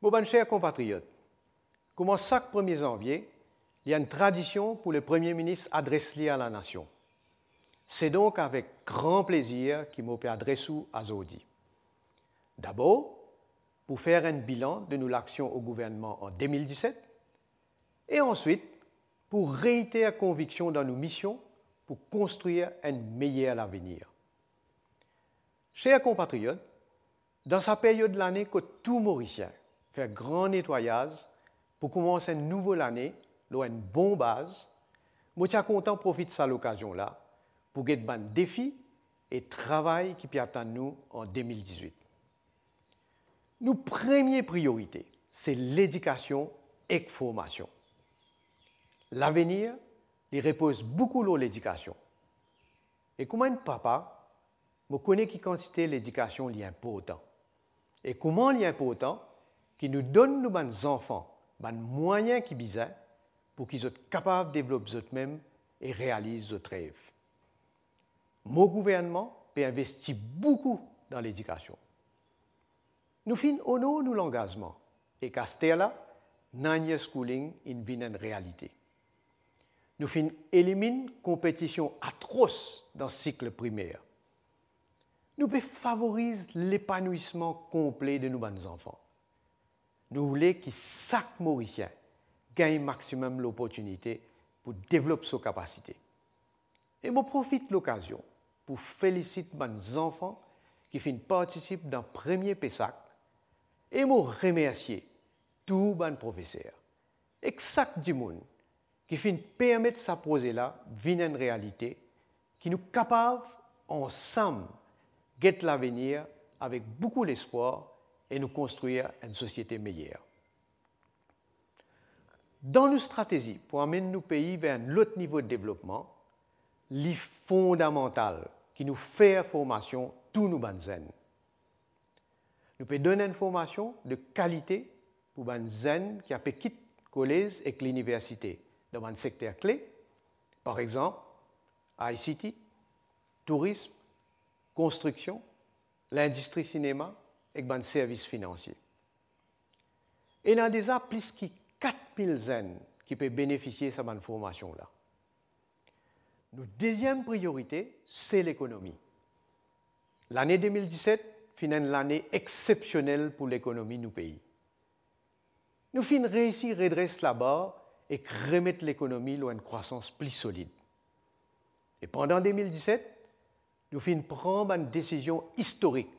Mes chers compatriotes, comme chaque 1er janvier, il y a une tradition pour le Premier ministre adresser à la nation. C'est donc avec grand plaisir qu'il m'a adressé à aujourd'hui. D'abord, pour faire un bilan de nos actions au gouvernement en 2017, et ensuite, pour réitérer la conviction dans nos missions pour construire un meilleur avenir. Chers compatriotes, dans sa période de l'année que tout Mauricien fait un grand nettoyage pour commencer une nouvelle année, là une bonne base, je suis content de profiter de cette occasion-là pour get des défis et travail qui peut attendre nous en 2018. Nos premières priorités, c'est l'éducation et la formation. L'avenir, il repose beaucoup sur l'éducation. Et comme un papa, je connais qui quantité l'éducation est importante. Et comment il est important qui nous donne nos enfants les moyens qui besoin pour qu'ils soient capables de développer eux-mêmes et réaliser leurs rêves. Mon gouvernement peut investir beaucoup dans l'éducation. Nous honorons nous l'engagement et qu'à ce là, Nanya Schooling devient une réalité. Nous éliminons la compétition atroce dans le cycle primaire. Nous favorisons l'épanouissement complet de nos enfants. Nous voulons que chaque Mauricien gagne maximum l'opportunité pour développer ses capacités. Et je profite de l'occasion pour féliciter mes enfants qui participent dans le premier PESAC et je remercie tous les professeurs et chaque monde qui permet de ce projet-là devenir une réalité, qui nous est capable ensemble de l'avenir avec beaucoup d'espoir et nous construire une société meilleure. Dans nos stratégies pour amener nos pays vers un autre niveau de développement, il est fondamental qui nous fait formation tous nos jeunes. Nous pouvons donner une formation de qualité pour les jeunes qui ont quitté le collège et l'université dans un secteur clé, par exemple ICT, tourisme, construction, l'industrie cinéma et les services financiers. Et il y a déjà plus de 4000 jeunes qui peuvent bénéficier de cette formation-là. Notre deuxième priorité, c'est l'économie. L'année 2017 est une année exceptionnelle pour l'économie de nos pays. Nous avons réussi à redresser la barre et remettre l'économie à une croissance plus solide. Et pendant 2017, nous avons pris une décision historique.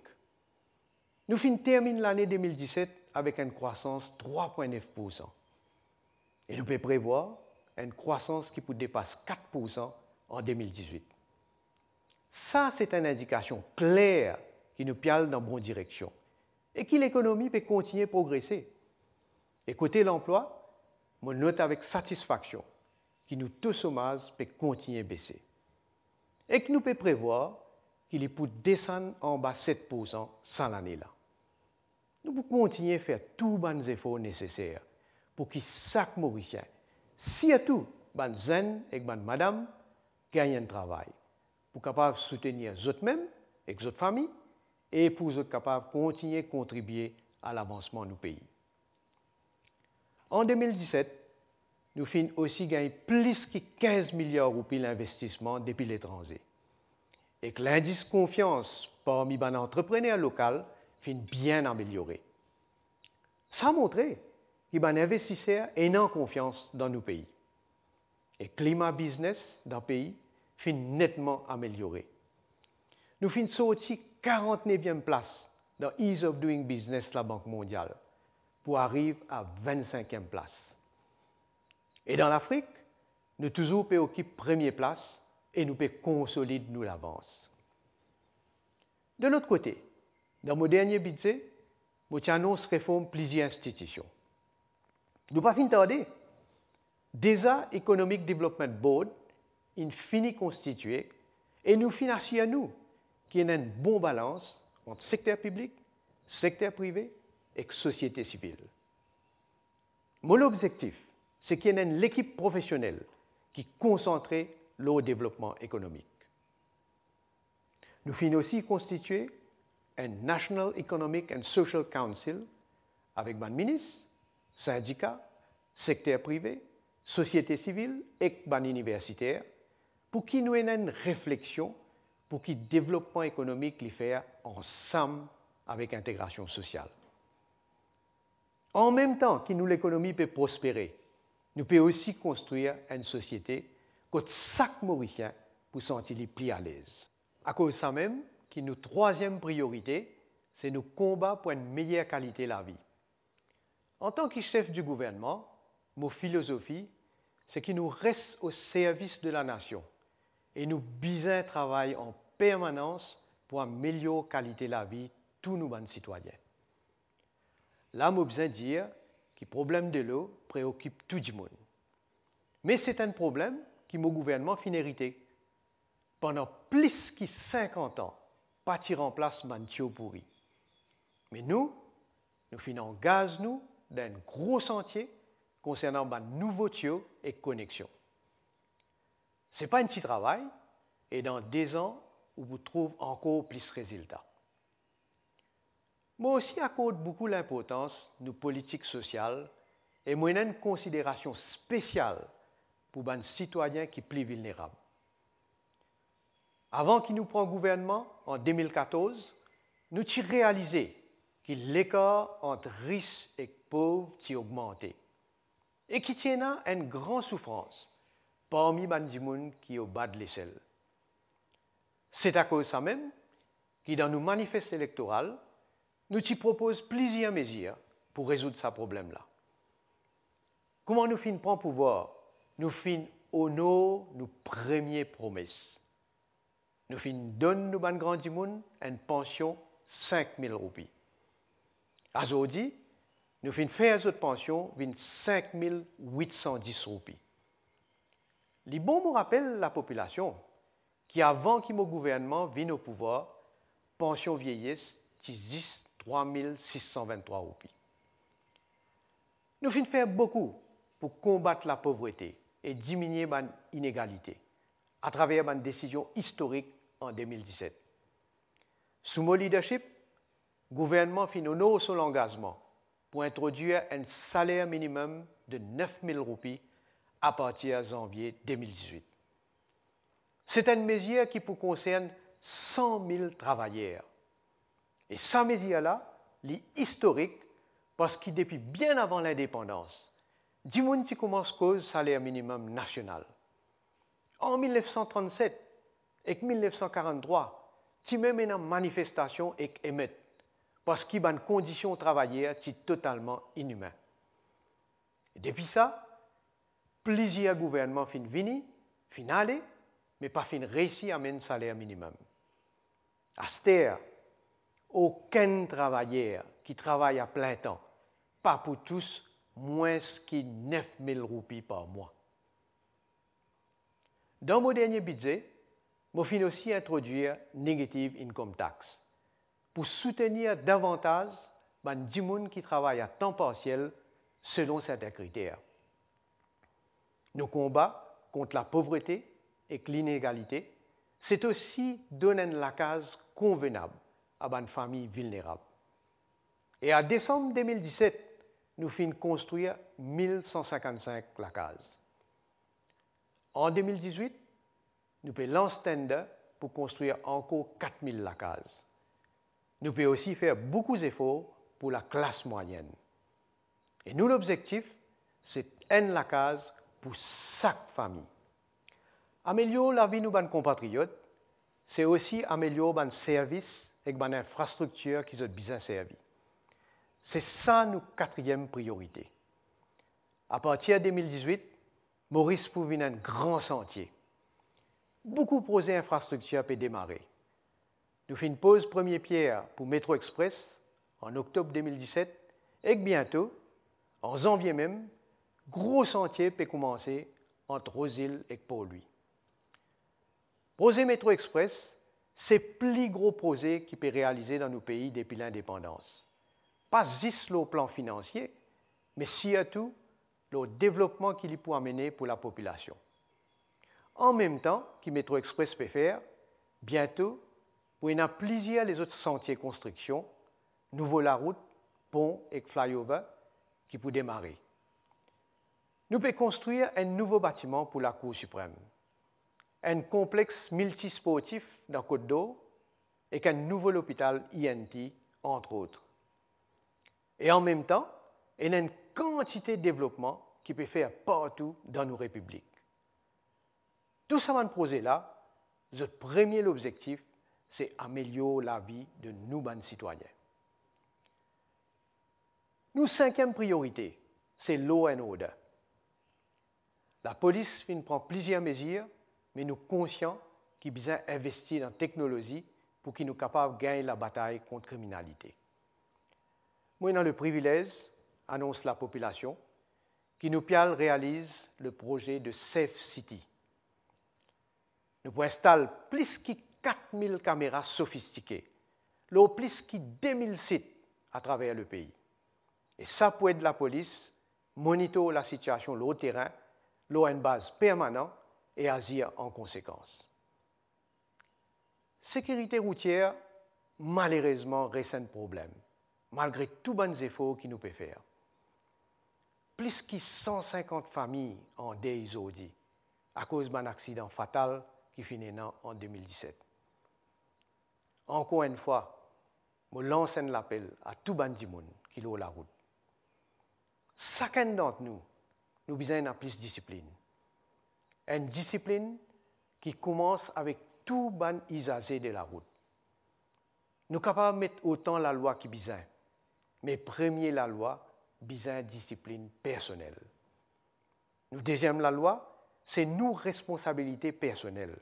Nous avons terminé l'année 2017 avec une croissance de 3,9%. Et nous pouvons prévoir une croissance qui peut dépasser 4% en 2018. Ça, c'est une indication claire qui nous piale dans la bonne direction et que l'économie peut continuer à progresser. Et côté l'emploi, je note avec satisfaction que nos taux de chômage peut continuer à baisser et que nous pouvons prévoir qu'il peut descendre en bas de 7% sans l'année-là. Nous pouvons continuer à faire tous les efforts nécessaires pour que chaque Mauricien, surtout les jeunes et les madames, gagnent un travail, pour capable soutenir eux-mêmes et leurs familles et pour être capable de continuer à contribuer à l'avancement de nos pays. En 2017, nous avons aussi gagné plus que 15 milliards de roupies d'investissement depuis l'étranger. Et que l'indice de confiance parmi les entrepreneurs locaux est bien amélioré. Ça montre que les investisseurs ont confiance dans nos pays. Et le climat business dans le pays est nettement amélioré. Nous avons sorti 49e place dans Ease of Doing Business de la Banque mondiale pour arriver à 25e place. Et dans l'Afrique, nous toujours occupons première place et nous pouvons consolider nous l'avance. De l'autre côté, dans mon dernier budget, nous annonce réforme plusieurs institutions. Nous pas fin tarder. Déjà, Economic Development Board est fini constitué et nous finançons nous qui a une bonne balance entre secteur public, secteur privé et société civile. Mon objectif, c'est qu'il y ait une équipe professionnelle qui est concentrée sur le développement économique. Nous finissons aussi constituer un National Economic and Social Council avec ban ministre, syndicats, secteur privé, société civile et ban universitaire, pour qui nous ayons une réflexion pour qui le développement économique les faire ensemble avec l'intégration sociale. En même temps que l'économie peut prospérer, nous pouvons aussi construire une société que chaque Mauricien pour sentir plus à l'aise. À cause de ça même, que notre troisième priorité, c'est nous combattre pour une meilleure qualité de la vie. En tant que chef du gouvernement, ma philosophie, c'est qu'il nous reste au service de la nation et nous besoin travailler en permanence pour améliorer la qualité de la vie de tous nos citoyens. Là, je besoin dire que le problème de l'eau préoccupe tout le monde. Mais c'est un problème que mon gouvernement a hérité. Pendant plus de 50 ans, pas tiré en place Mantio pourri. Mais nous finissons gaz nous d'un gros chantier concernant les nouveaux tuyaux et connexions. Ce n'est pas un petit travail, et dans 10 ans, on vous trouve encore plus de résultats. Moi aussi accorde beaucoup l'importance de nos politiques sociales et moi une considération spéciale pour les citoyens qui sont plus vulnérables. Avant qu'il nous prenne gouvernement, en 2014, nous avons réalisé que l'écart entre riches et pauvres a augmenté et qu'il y a une grande souffrance parmi les gens qui sont au bas de l'échelle. C'est à cause de ça même que dans nos manifestes électoraux, nous te proposons plusieurs mesures pour résoudre ce problème-là. Comment nous finissons prendre pouvoir? Nous finissons honorer nos premières promesses. Nous finissons donner aux grands du monde une pension de 5 000 roupies. Aujourd'hui, nous finissons faire cette pension de 5 810 roupies. Les bons me rappellent la population qui, avant que mon gouvernement vienne au pouvoir, pension vieillesse, qui existe 3 623 roupies. Nous finissons faire beaucoup pour combattre la pauvreté et diminuer l'inégalité à travers une décision historique en 2017. Sous mon leadership, le gouvernement finit honorer son engagement pour introduire un salaire minimum de 9 000 roupies à partir de janvier 2018. C'est une mesure qui concerne 100 000 travailleurs. Et cette mesure-là, est historique parce que depuis bien avant l'indépendance, du monde qui commence cause salaire minimum national. En 1937 et 1943, tu même une manifestation et émettre parce qu'il y a une condition travailleur qui est totalement inhumaine. Depuis ça, plusieurs gouvernements fin venus, fin aller, mais pas fin réussi à amener un salaire minimum. À cette heure, aucun travailleur qui travaille à plein temps, pas pour tous, moins que 9 000 roupies par mois. Dans mon dernier budget, je vais aussi introduire Negative Income Tax pour soutenir davantage les gens qui travaillent à temps partiel selon certains critères. Nos combats contre la pauvreté et l'inégalité, c'est aussi donner la case convenable à une famille vulnérable. Et en décembre 2017, nous finissons construire 1155 cases. En 2018, nous pouvons lancer tender pour construire encore 4000 cases. Nous pouvons aussi faire beaucoup d'efforts pour la classe moyenne. Et nous, l'objectif, c'est une case pour chaque famille. Améliorer la vie de nos compatriotes, c'est aussi améliorer les services et les infrastructures qui sont bien servies. C'est ça notre quatrième priorité. À partir de 2018, Maurice pour un grand chantier. Beaucoup de projets d'infrastructures peuvent démarrer. Nous faisons une pause première pierre pour Métro Express en octobre 2017 et bientôt, en janvier même, gros chantier peut commencer entre Roseville et Port-Louis. Projet Métro Express, c'est le plus gros projet qui peut réaliser dans nos pays depuis l'indépendance. Pas juste le plan financier, mais surtout le développement qu'il peut amener pour la population. En même temps que Métro Express peut faire, bientôt, il y a plusieurs les autres chantiers de construction, nouveau la route, pont et flyover qui peut démarrer. Nous pouvons construire un nouveau bâtiment pour la Cour suprême, un complexe multisportif dans Côte d'Or et un nouvel hôpital INT, entre autres. Et en même temps, il y a une quantité de développement qui peut faire partout dans nos républiques. Tout ça va nous poser là, notre premier objectif, c'est améliorer la vie de nous, les citoyens. Notre cinquième priorité, c'est law and order. La police prend plusieurs mesures, mais nous sommes conscients qu'il y a besoin d'investir dans la technologie pour qu'ils soient capables de gagner la bataille contre la criminalité. Moi, dans le privilège, annonce la population, qui nous réalise le projet de Safe City. Nous pouvons installer plus de 4000 caméras sophistiquées, plus de 2000 sites à travers le pays. Et ça peut aider la police, monitorer la situation au terrain, une base permanente et agir en conséquence. Sécurité routière, malheureusement, reste un problème, malgré tous les bons efforts qu'il nous peut faire. Plus de 150 familles en deuil aujourd'hui à cause d'un accident fatal qui finit en 2017. Encore une fois, je lance un appel à tout le monde qui est la route. Chacun d'entre nous, nous besoin de plus de discipline. Une discipline qui commence avec tout les usagers de la route. Nous sommes capables de mettre autant la loi qui besoin, mais premier la loi, besoin de discipline personnelle. Nous deuxième la loi, c'est nos responsabilités personnelles.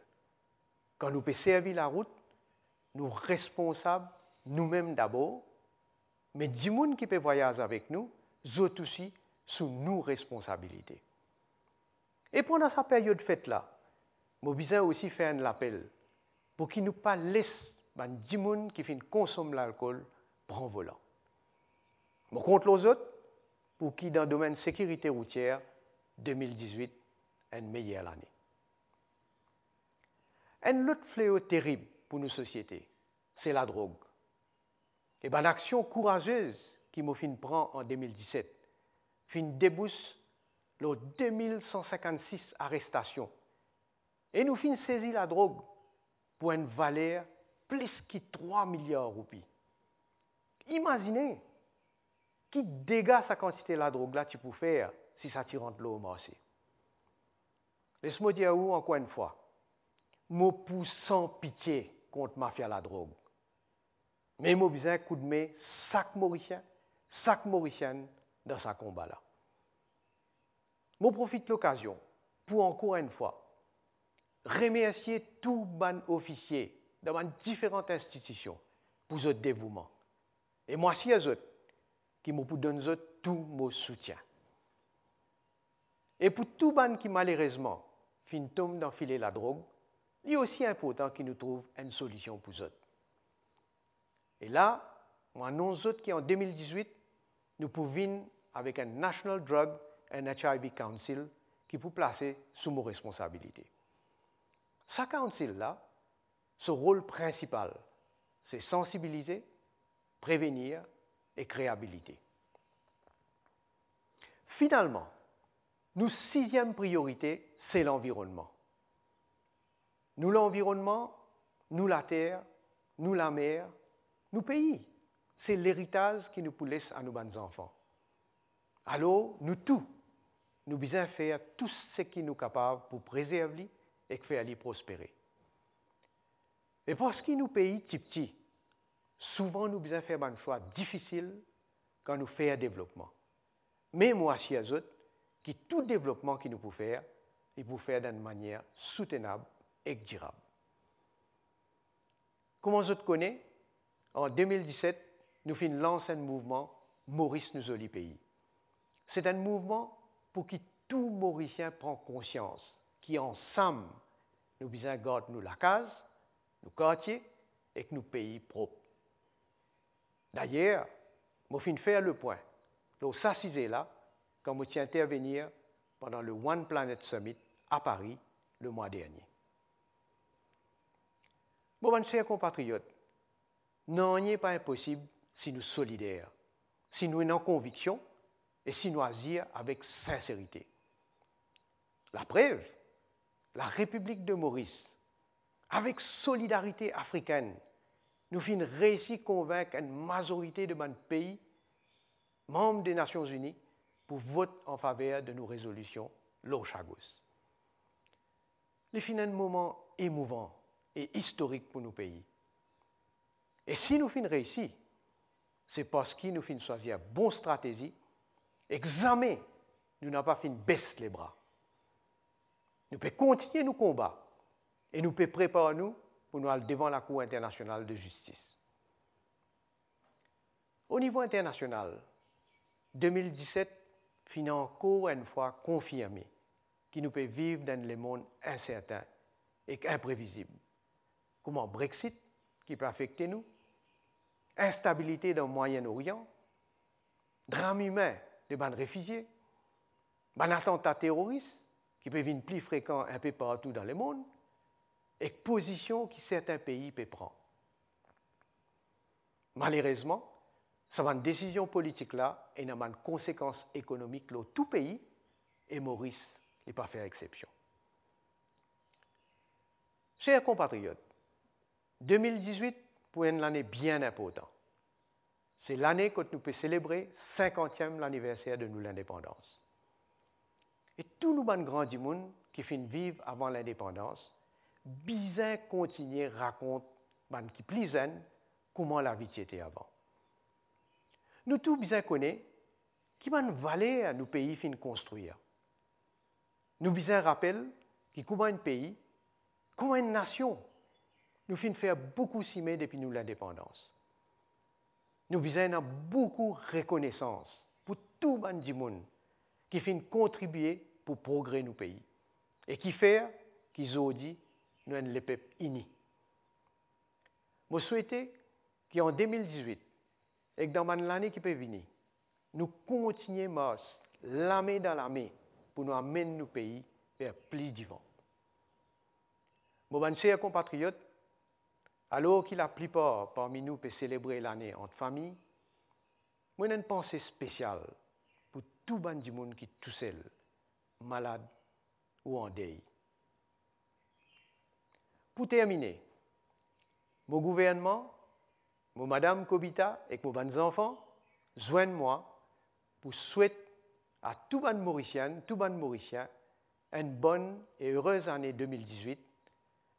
Quand nous pouvons servir la route, nous sommes responsables nous-mêmes d'abord, mais du monde qui peut voyager avec nous, eux aussi, sous nos responsabilités. Et pendant cette période fête-là, nous besoin aussi faire un appel pour qu'ils ne pas laissent du monde qui consomme l'alcool prendre volant. Je compte les autres pour qui, dans le domaine de la sécurité routière, 2018 est une meilleure année. Un autre fléau terrible pour nos sociétés, c'est la drogue. Et l'action courageuse qui m'a fait prendre en 2017 fin débouche les 2156 arrestations. Et nous fin saisir la drogue pour une valeur plus que 3 milliards de roupies. Imaginez qui dégâts sa quantité de la drogue là tu peux faire si ça te rentre l'eau au marché. Laisse-moi dire encore une fois, je pousse sans pitié contre mafia la drogue. Mais je besoin un coup de main chaque Mauricien dans ce combat-là. Je profite de l'occasion pour encore une fois remercier tous les officiers dans différentes institutions pour leur dévouement. Et moi, si les autres qui me donnent tout mon soutien. Et pour tous les qui malheureusement tombent dans filer la drogue, il est aussi important qu'ils nous trouvent une solution pour eux. Et là, on annonce qu'en 2018, nous pouvons avec un National Drug and HIV Council qui peut placer sous nos responsabilités. Ce council-là, son rôle principal, c'est sensibiliser, prévenir et réhabiliter. Finalement, notre sixième priorité, c'est l'environnement. Nous l'environnement, nous la terre, nous la mer, nous pays. C'est l'héritage qui nous laisse à nos enfants. Alors, nous tous, nous devons faire tout ce qui nous est capable pour préserver et faire les prospérer. Et parce que nous pays petits, souvent nous devons faire un choix difficile quand nous faisons un développement. Mais moi, si les autres, qui tout développement que nous pouvons faire, il faut faire d'une manière soutenable et durable. Comment vous connaissez? En 2017, nous avons lancé un mouvement Maurice nous olie pays. C'est un mouvement pour que tout Mauricien prenne conscience qu'ensemble, nous devons garder la case, nos quartiers et nos pays propres. D'ailleurs, je vais faire le point. Nous s'assiser là quand je suis intervenir pendant le One Planet Summit à Paris le mois dernier. Mon chers compatriotes, non, il n'est pas impossible si nous sommes solidaires. si nous avons conviction et si nous agissons avec sincérité. La preuve, la République de Maurice, avec solidarité africaine, nous avons réussi à convaincre une majorité de nos pays, membres des Nations Unies, pour voter en faveur de nos résolutions Lochagos. C'est un moment émouvant et historique pour nos pays. Et si nous avons réussi, c'est parce que nous avons choisi une bonne stratégie, examen, nous n'avons pas fait baisser les bras. Nous pouvons continuer nos combats et nous pouvons préparer nous pour nous aller devant la Cour internationale de justice. Au niveau international, 2017 finit encore une fois confirmé que nous pouvons vivre dans le monde incertain et imprévisible. Comment Brexit, qui peut affecter nous, instabilité dans le Moyen-Orient, drame humain de bandes réfugiés, un attentat terroriste qui peut devenir plus fréquent un peu partout dans le monde, et position que certains pays peuvent prendre. Malheureusement, cette décision politique-là a une conséquence économique dans tout pays, et Maurice n'est pas fait exception. Chers compatriotes, 2018 pour une année bien importante. C'est l'année que nous pouvons célébrer le 50e anniversaire de notre indépendance. Et tous nos grands du monde qui finissent vivre avant l'indépendance, bien continuer à raconter qui plaisent comment la vie était avant. Nous tous bien connaissons qui valait à nos pays fin construire. Nous bien rappelons que comment un pays, comment une nation, nous fin faire beaucoup cimer depuis nous l'indépendance. Nous avons beaucoup de reconnaissance pour tout le monde qui fin contribuer pour le progrès de nos pays et qui fait qu'ils ont dit nous sommes les peuples unis. Je souhaite qu'en 2018, et que dans l'année qui peut venir, nous continuions l'année dans l'année pour nous amener nos pays vers plus d'ivant. Mes chers compatriotes, alors que la plupart parmi nous peuvent célébrer l'année entre familles, moi j'ai une pensée spéciale pour tout le monde qui est tout seul, malade ou en deuil. Pour terminer, mon gouvernement, mon madame Kobita et mes enfants joignent-moi pour souhaiter à tout le Mauricien, une bonne et heureuse année 2018,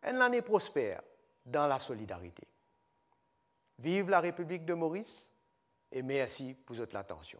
une année prospère dans la solidarité. Vive la République de Maurice et merci pour votre attention.